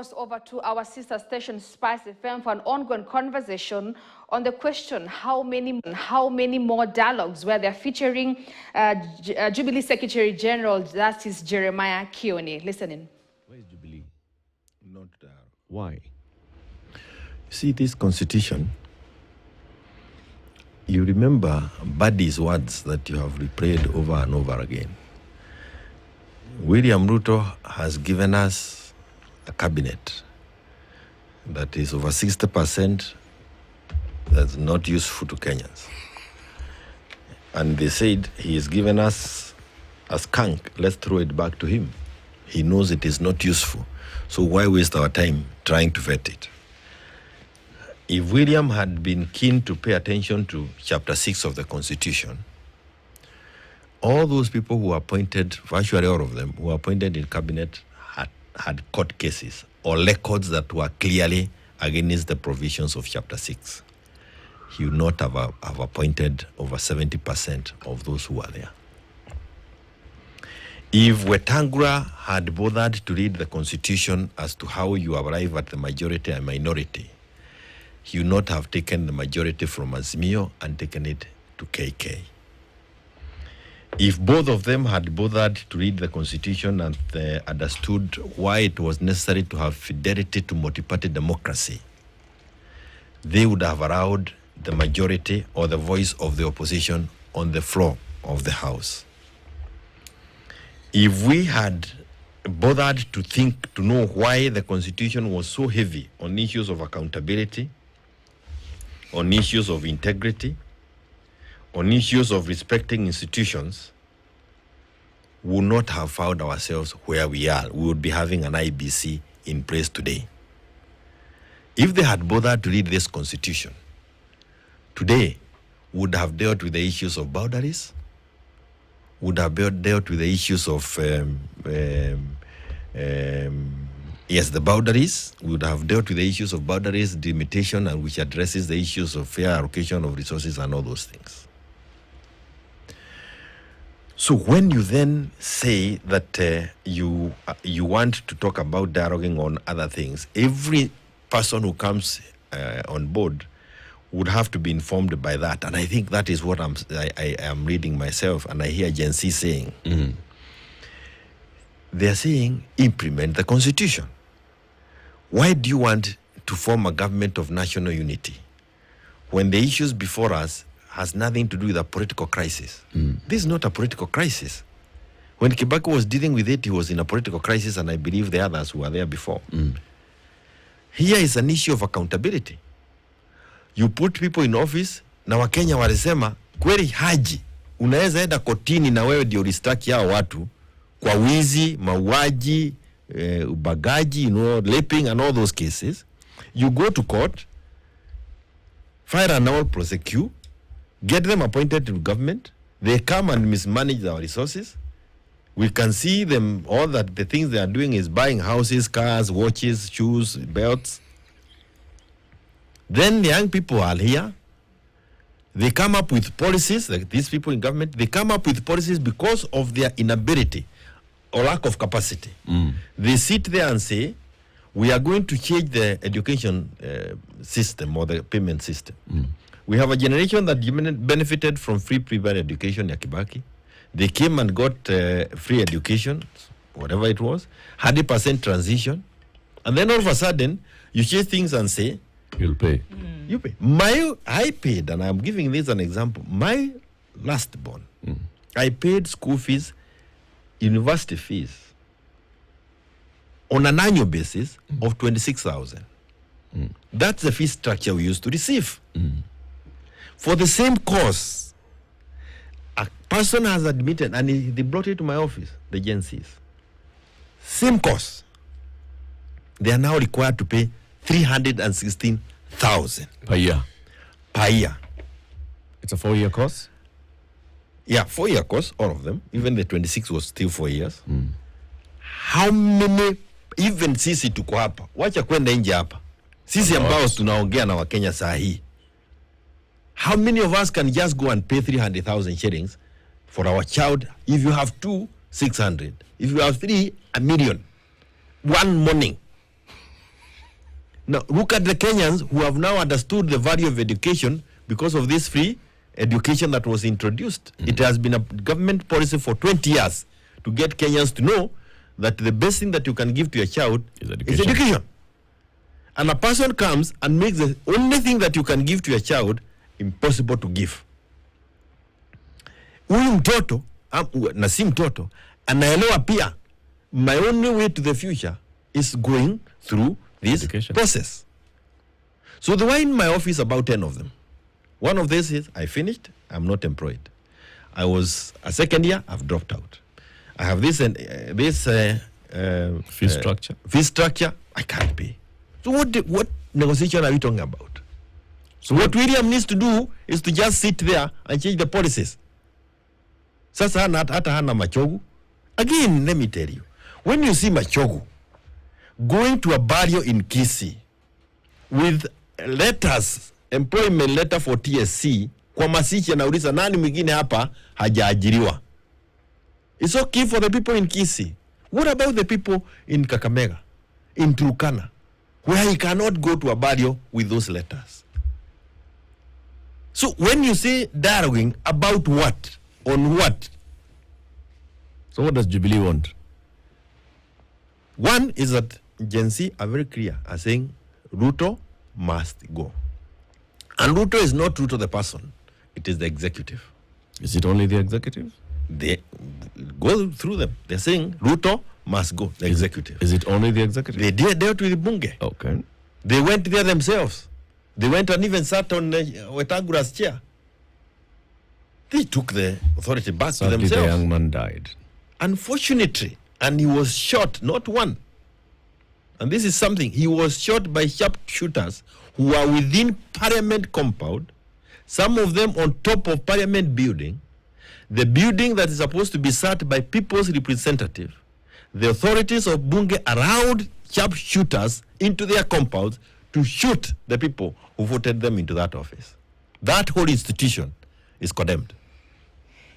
cross over to our sister station Spice FM for an ongoing conversation on the question how many more dialogues where they're featuring Jubilee Secretary-General, that is Jeremiah Kioni. Listening. Where is Jubilee? Not why? You see, this constitution, you remember Buddy's words that you have replayed over and over again. William Ruto has given us a cabinet that is over 60% that's not useful to Kenyans. And they said he has given us a skunk, let's throw it back to him. He knows it is not useful, so why waste our time trying to vet it? If William had been keen to pay attention to Chapter 6 of the Constitution, all those people who were appointed, virtually all of them, who were appointed in cabinet had court cases or records that were clearly against the provisions of Chapter 6. He would not have appointed over 70% of those who were there. If Wetangula had bothered to read the Constitution as to how you arrive at the majority and minority, he would not have taken the majority from Azimio and taken it to KK. If both of them had bothered to read the Constitution and understood why it was necessary to have fidelity to multi-party democracy, they would have allowed the majority or the voice of the opposition on the floor of the House. If we had bothered to know why the Constitution was so heavy on issues of accountability, on issues of integrity, on issues of respecting institutions, we would not have found ourselves where we are. We would be having an IBC in place today. If they had bothered to read this Constitution, today would have dealt with the issues of boundaries, would have dealt with the issues of the boundaries. We would have dealt with the issues of boundaries, delimitation, and which addresses the issues of fair allocation of resources and all those things. So when you then say that you want to talk about dialoguing on other things, every person who comes on board would have to be informed by that. And I think that is what I am reading myself, and I hear Gen Z saying. Mm-hmm. They're saying, implement the Constitution. Why do you want to form a government of national unity when the issues before us has nothing to do with a political crisis? This is not a political crisis. When Kibaki was dealing with it, he was in a political crisis, and I believe the others who were there before. Here is an issue of accountability. You put people in office, na Wakenya walisema, kweli Haji, unaweza enda kotini na wewe ndio ulistaki hao watu kwa wizi, mauaji, ubagaji, raping and all those cases. You go to court, file and all prosecute, get them appointed to government. They come and mismanage our resources. We can see them, all that the things they are doing is buying houses, cars, watches, shoes, belts. Then the young people are here. They come up with policies, like these people in government, they come up with policies because of their inability or lack of capacity. They sit there and say, we are going to change the education system or the payment system. We have a generation that benefited from free private education, Yakibaki. They came and got free education, whatever it was, 100% transition. And then all of a sudden, you change things and say, you'll pay. You pay. I paid, and I'm giving this an example. My last born, I paid school fees, university fees, on an annual basis of 26,000. That's the fee structure we used to receive. For the same course, a person has admitted, and they brought it to my office, the agencies. Same course. They are now required to pay 316,000 per year. Per year. It's a 4-year course? Yeah, 4-year course, all of them. Even the 26 was still 4 years. How many, even sisi tuko hapa, wacha kwenda nje hapa, sisi ambao tunaongea na Wakenya saa hii, how many of us can just go and pay 300,000 shillings for our child? If you have 2, 600. If you have 3, 1 million. One morning. Now, look at the Kenyans who have now understood the value of education because of this free education that was introduced. It has been a government policy for 20 years to get Kenyans to know that the best thing that you can give to your child is education. And a person comes and makes the only thing that you can give to your child impossible to give. Huyu mtoto, na si mtoto, anaelewa pia, my only way to the future is going through this process. So there were in my office about 10 of them. One of these is, I finished, I'm not employed. I was a second year, I've dropped out. I have this fee structure. Fee structure, I can't pay. So what negotiation are we talking about? So what William needs to do is to just sit there and change the policies. Sasa hata hana Machogu. Again, let me tell you, when you see Machogu going to a barrio in Kisii with letters, employment letter for TSC, kwa masichi anauliza nani mwingine hapa hajaajiriwa. It's okay for the people in Kisii. What about the people in Kakamega, in Turkana, where he cannot go to a barrio with those letters? So when you say dialoguing about what? On what? So what does Jubilee want? One is that Gen Z are very clear, are saying Ruto must go. And Ruto is not Ruto the person, it is the executive. Is it only the executive? They go through them. They're saying Ruto must go, the executive. Is it only the executive? They dealt with Bunge. Okay. They went there themselves. They went and even sat on Wetangula's chair. They took the authority back to themselves. The young man died. Unfortunately, and he was shot, not one. And this is something, he was shot by sharpshooters who are within Parliament compound, some of them on top of Parliament building, the building that is supposed to be sat by people's representative. The authorities of Bunge allowed sharpshooters into their compounds to shoot the people who voted them into that office. That whole institution is condemned,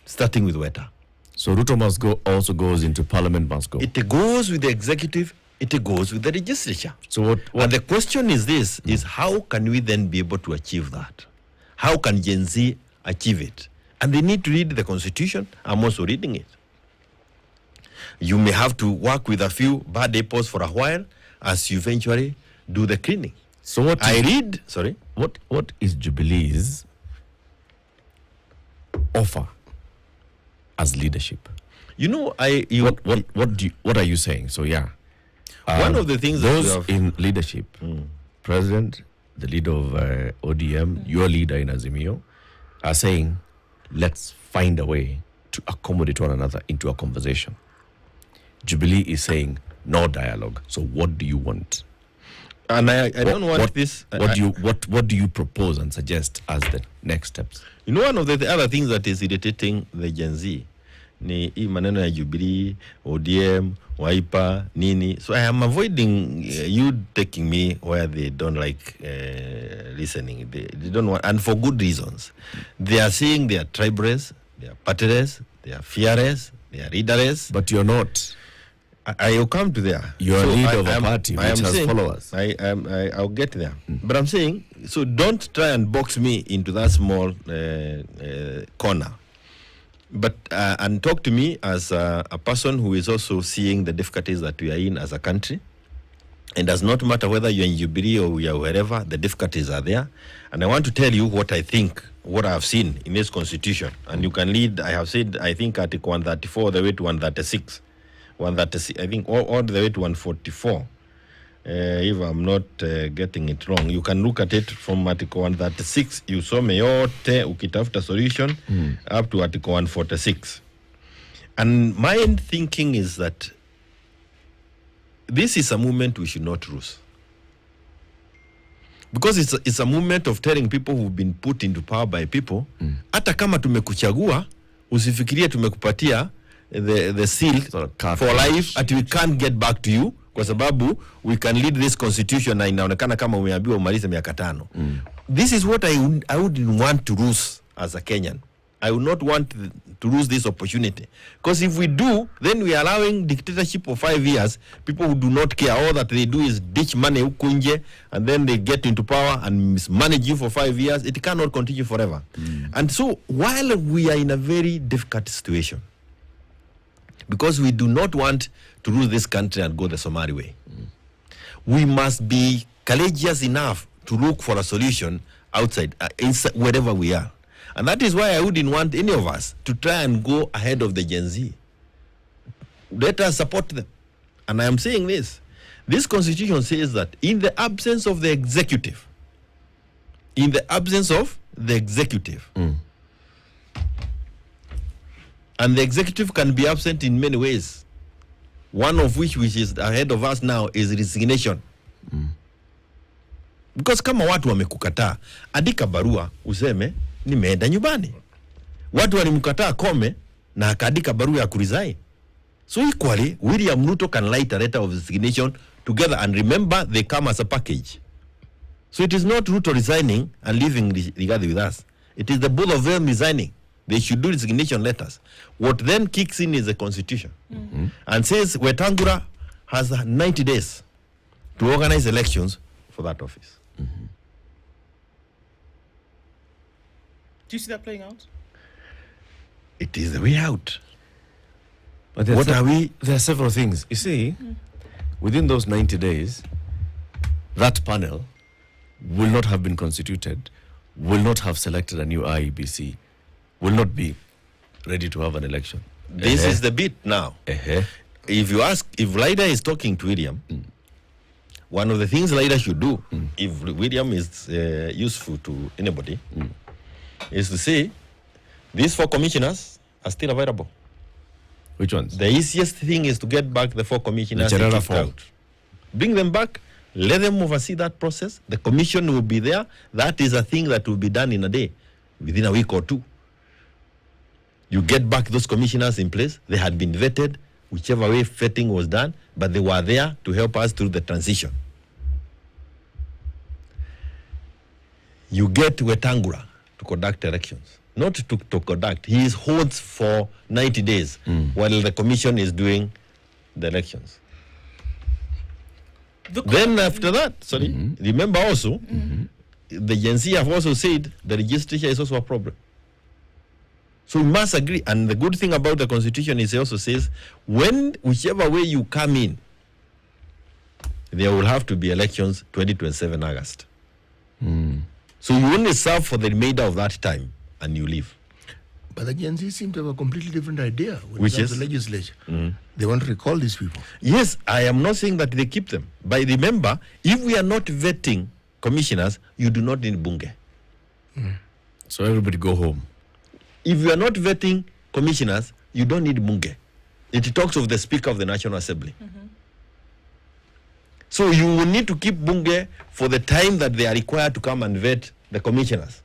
starting with Weta. So Ruto must go, also goes into Parliament must go. It goes with the executive, it goes with the legislature. So what and the question is this, is how can we then be able to achieve that? How can Gen Z achieve it? And they need to read the Constitution. I'm also reading it. You may have to work with a few bad apples for a while as you eventually do the cleaning. So what what is Jubilee's offer as leadership? You know, what are you saying? So yeah, one of the things those in leadership, President, the leader of ODM, your leader in Azimio, are saying, let's find a way to accommodate one another into a conversation. Jubilee is saying no dialogue. So what do you want? And I don't want this. What do you propose and suggest as the next steps? You know, one of the other things that is irritating the Gen Z ni hii maneno ya Jubilee, ODM, Wiper, nini. So I am avoiding you taking me where they don't like listening. They don't want, and for good reasons. They are saying they are tribalists, they are partyless, they are fearless, they are leaderless. But you're not. I will come to there. You're a leader of a party which has followers. I'll get there. But I'm saying, so don't try and box me into that small corner. But and talk to me as a person who is also seeing the difficulties that we are in as a country. It does not matter whether you're in Jubilee or we are wherever, the difficulties are there. And I want to tell you what I think, what I have seen in this constitution. And you can lead, I have said, I think Article 134 all the way to 136. 136, I think all the way to 144. If I'm not getting it wrong, you can look at it from Article 136. You saw me yote ukitafuta solution up to Article 146. And my thinking is that this is a movement we should not lose. Because it's a movement of telling people who've been put into power by people, hata kama tumekuchagua, usifikirie tumekupatia the seal for life at we can't get back to you kwa sababu we can lead this constitution na inaonekana kama umeambiwa umalize miaka 5. This is what I wouldn't want to lose as a Kenyan. I would not want to lose this opportunity. Because if we do, then we are allowing dictatorship for 5 years. People who do not care, all that they do is ditch money ukunje, and then they get into power and mismanage you for 5 years. It cannot continue forever. And so while we are in a very difficult situation, because we do not want to lose this country and go the Somali way, we must be courageous enough to look for a solution outside, wherever we are. And that is why I wouldn't want any of us to try and go ahead of the Gen Z. Let us support them. And I am saying this constitution says that in the absence of the executive, and the executive can be absent in many ways, one of which is ahead of us now is resignation. Because kama watu wamekukataa, andika barua useme nimeenda nyumbani. Watu walimkataa Kome na akaandika barua ya kuresign. So equally, William Ruto can write a letter of resignation together, and remember, they come as a package. So it is not Ruto resigning and leaving Rigathi with us. It is the both of them resigning. They should do resignation letters. What then kicks in is the constitution and says Wetangula has 90 days to organize elections for that office. Do you see that playing out? It is the way out. But What are we? There are several things. You see, within those 90 days, that panel will not have been constituted, will not have selected a new IEBC, will not be ready to have an election. This is the bit now. If you ask, if Raila is talking to William, one of the things Raila should do, if William is useful to anybody, is to say, these 4 commissioners are still available. Which ones? The easiest thing is to get back the 4 commissioners out. Bring them back, let them oversee that process. The commission will be there. That is a thing that will be done in a day, within a week or 2. You get back those commissioners in place. They had been vetted, whichever way vetting was done, but they were there to help us through the transition. You get Wetangula to conduct elections. Not to conduct. He holds for 90 days while the commission is doing the elections. Then after that, remember also, the Gen Z have also said the registration is also a problem. So we must agree. And the good thing about the constitution is it also says, whichever way you come in, there will have to be elections 2027 August. So you only serve for the remainder of that time and you leave. But the Gen Z seem to have a completely different idea when Which it comes is? to legislature. They want to recall these people. Yes, I am not saying that they keep them. But remember, if we are not vetting commissioners, you do not need bunge. So everybody go home. If you are not vetting commissioners, you don't need bunge. It talks of the Speaker of the National Assembly. So you will need to keep bunge for the time that they are required to come and vet the commissioners.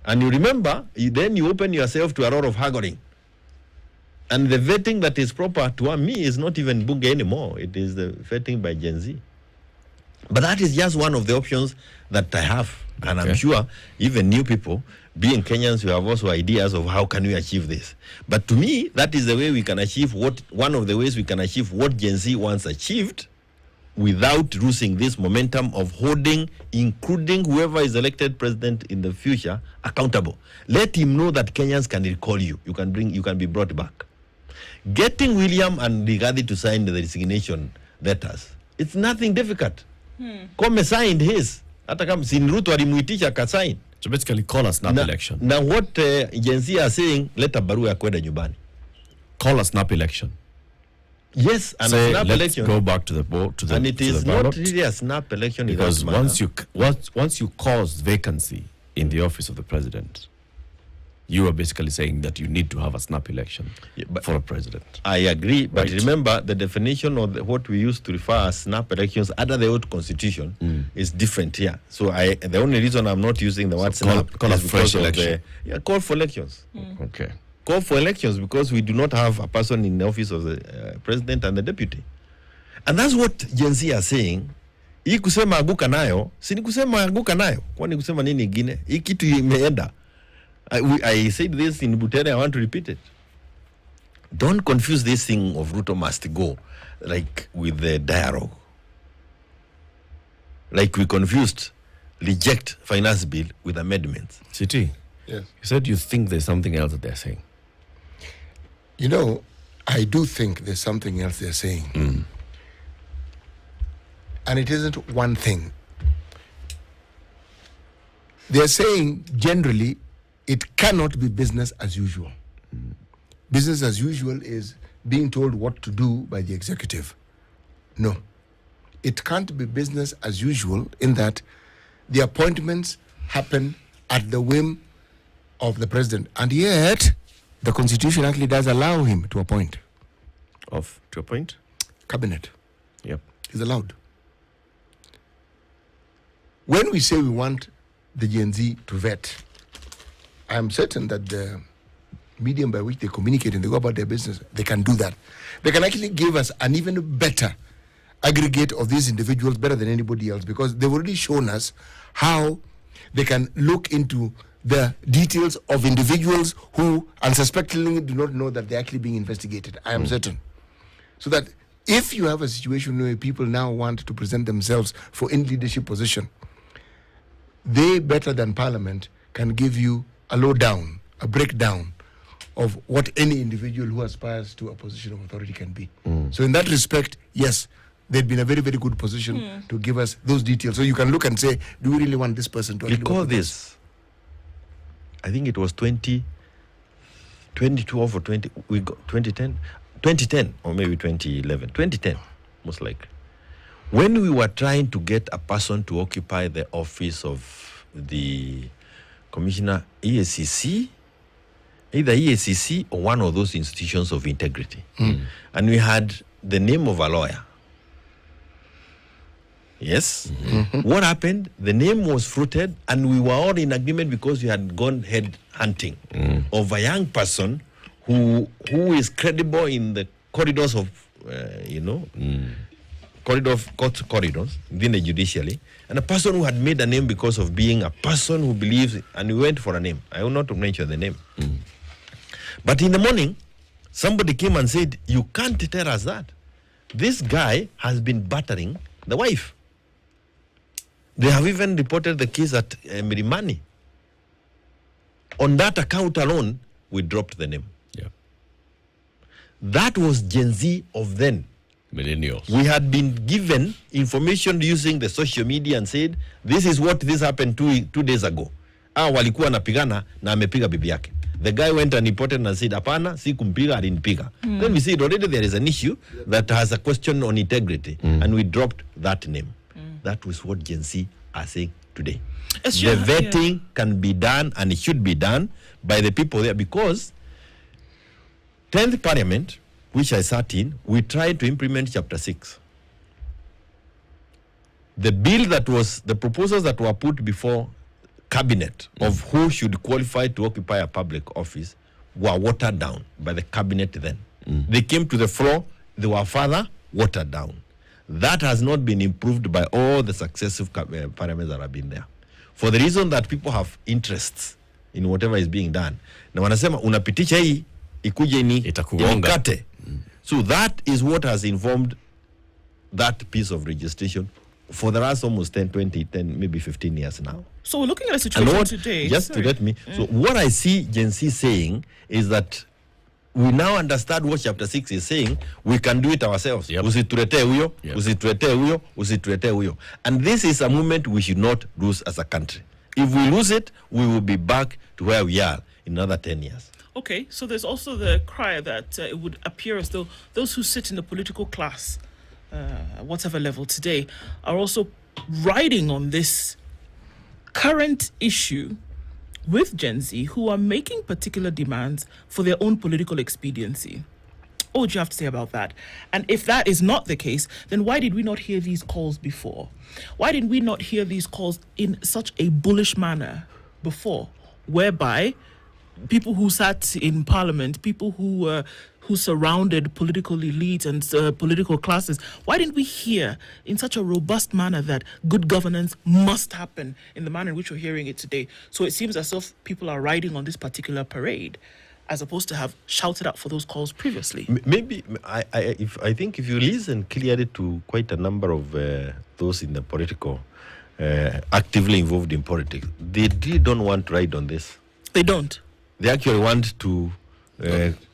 And you remember, then you open yourself to a lot of haggling. And the vetting that is proper to me is not even bunge anymore. It is the vetting by Gen Z. But that is just one of the options that I have. And I'm sure even new people, being Kenyans, you have also ideas of how can we achieve this. But to me, that is the way we can achieve one of the ways we can achieve what Gen Z wants achieved without losing this momentum of holding, including whoever is elected president in the future, accountable. Let him know that Kenyans can recall you. You can be brought back. Getting William and Rigathi to sign the resignation letters, it's nothing difficult. Kome signed his. Hata kama si Ruto alimuitisha akasign. So basically call a snap election. Now what Gen Z are saying, leta barua ya kwenda nyumbani. Call a snap election. Yes, and say, a snap let's election. go back to the board, and it is not really a snap election because once you cause vacancy in the office of the president, you are basically saying that you need to have a snap election for a president. I agree, but remember the definition of what we used to refer as snap elections under the old constitution is different here. So the only reason I'm not using the word snap call is a fresh because election. Call for elections. Okay. Call for elections because we do not have a person in the office of the president and the deputy. And that's what Gen Z are saying. Hii kusema aguka nayo, si ni kusema aguka nayo. Kwani kusema nini ingine? Hii kitu imeenda. I said this in Butere, I want to repeat it. Don't confuse this thing of Ruto must go like with the dialogue. Like we confused reject finance bill with amendments. City, Yes. you said you think there's something else that they're saying. You know, I do think there's something else they're saying. And it isn't one thing. They're saying generally it cannot be business as usual. Business as usual is being told what to do by the executive. No. It can't be business as usual in that the appointments happen at the whim of the president. And yet, the constitution actually does allow him to appoint To a point? cabinet. Yep. Is allowed. When we say we want the Gen Z to vet, I am certain that the medium by which they communicate and they go about their business, they can do that. They can actually give us an even better aggregate of these individuals, better than anybody else, because they've already shown us how they can look into the details of individuals who unsuspectingly do not know that they're actually being investigated. I am certain. So that if you have a situation where people now want to present themselves for in leadership position, they, better than Parliament, can give you a lowdown, a breakdown of what any individual who aspires to a position of authority can be. So in that respect, yes, they'd be in a very, very good position to give us those details. So you can look and say, do we really want this person to actually Recall work with us? this. I think it was 2012 or 2010 or maybe 2011. 2010, most likely. When we were trying to get a person to occupy the office of the Commissioner EACC, either EACC or one of those institutions of integrity. And we had the name of a lawyer. Yes. What happened? The name was fruited, and we were all in agreement because we had gone head hunting of a young person who is credible in the corridors of, court corridors within the judiciary, and a person who had made a name because of being a person who believes, and we went for a name. I will not mention the name. But in the morning, somebody came and said, you can't tell us that. This guy has been battering the wife. They have even reported the case at Mirimani. On that account alone, we dropped the name. Yeah. That was Gen Z of then. Millennials. We had been given information using the social media and said, this is what this happened 2 days ago. Walikuwa napigana na amepiga bibi yake. The guy went and reported and said, apana, si kumpiga, alinipiga. Then we said, already there is an issue that has a question on integrity, and we dropped that name. That was what Gen Z are saying today. The vetting can be done, and it should be done by the people there, because 10th Parliament, which I sat in, we tried to implement Chapter 6. The proposals that were put before Cabinet of who should qualify to occupy a public office were watered down by the Cabinet then. They came to the floor, they were further watered down. That has not been improved by all the successive parliaments that have been there. For the reason that people have interests in whatever is being done. Na wanasema unapitisha hii ikuje ni itakugonga. So that is what has informed that piece of registration for the last almost 10, maybe 15 years now. So we're looking at a situation today. To let me. So what I see Gen Z saying is that we now understand what Chapter 6 is saying. We can do it ourselves. Usituletee huyo, usituletee huyo, usituletee huyo. And this is a moment we should not lose as a country. If we lose it, we will be back to where we are in another 10 years. Okay, so there's also the cry that it would appear as though those who sit in the political class, whatever level today, are also riding on this current issue with Gen Z, who are making particular demands for their own political expediency. What would you have to say about that? And if that is not the case, then why did we not hear these calls before? Why did we not hear these calls in such a bullish manner before, whereby people who sat in parliament, people who surrounded political elites and political classes. Why didn't we hear in such a robust manner that good governance must happen in the manner in which we're hearing it today? So it seems as if people are riding on this particular parade, as opposed to have shouted out for those calls previously. Maybe I think if you listen clearly to quite a number of those in the political, actively involved in politics, they really don't want to ride on this. They don't. They actually want to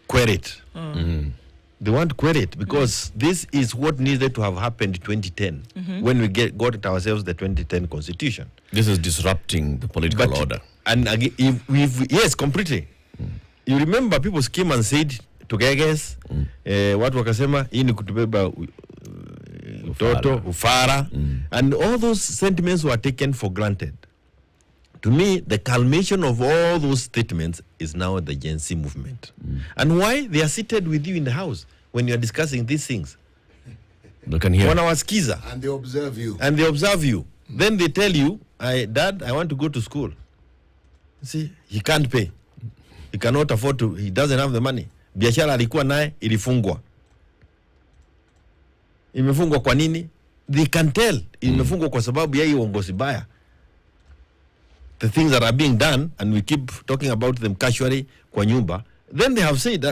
query it. They want to query it because this is what needed to have happened in 2010 when we got ourselves the 2010 constitution. This is disrupting the political order. And again, yes, completely. You remember people came and said to Geges, watu wakasema hii ni kutubeba utoto, ufara, and all those sentiments were taken for granted. To me, the culmination of all those statements is now the Gen Z movement. And why? They are seated with you in the house when you are discussing these things. They can hear. Wanawaskiza. And they observe you. And they observe you. Then they tell you, Dad, I want to go to school. See, he can't pay. He cannot afford to, he doesn't have the money. Biashara alikuwa naye ilifungwa. Imefungwa kwa nini? They can tell. Imefungwa kwa sababu ya hii uongozi baya. The things that are being done, and we keep talking about them casually kwa nyumba, then they have said,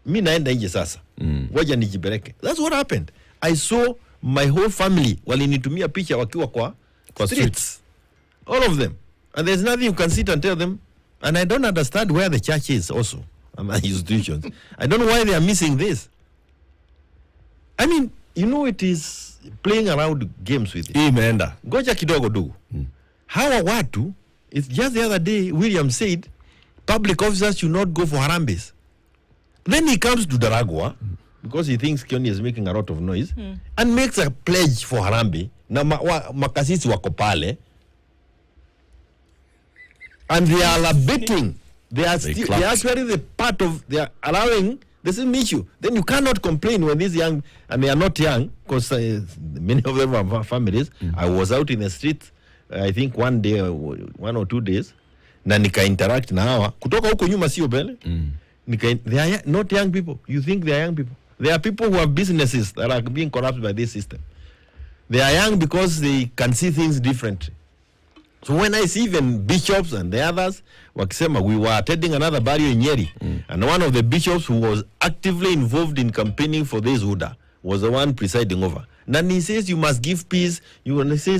mi naenda nje sasa. Waja nijibeleke. That's what happened. I saw my whole family walinitumia picha wakiwa kwa streets. All of them. And there's nothing you can sit and tell them. And I don't understand where the church is also, and the institutions. I don't know why they are missing this. I mean, you know, it is playing around games with it. Imeenda. Goja kidogo do. Hawa watu, it's just the other day, William said, public officers should not go for harambes. Then he comes to Daragwa, because he thinks Kioni is making a lot of noise, and makes a pledge for harambe. Na makasisi wako pale. And they are abating. They are actually the part of, they are allowing the same issue. Then you cannot complain when these young, and they are not young, because many of them have families. I was out in the street, I think one day, 1 or 2 days, na nika interact na hawa. Kutoka huko nyuma sio bele. They are not young people. You think they are young people. They are people who have businesses that are being corrupted by this system. They are young because they can see things differently. So when I see even bishops and the others, wakisema, we were attending another burial in Nyeri, and one of the bishops who was actively involved in campaigning for this Huda was the one presiding over. And he says, you must give peace. You want to say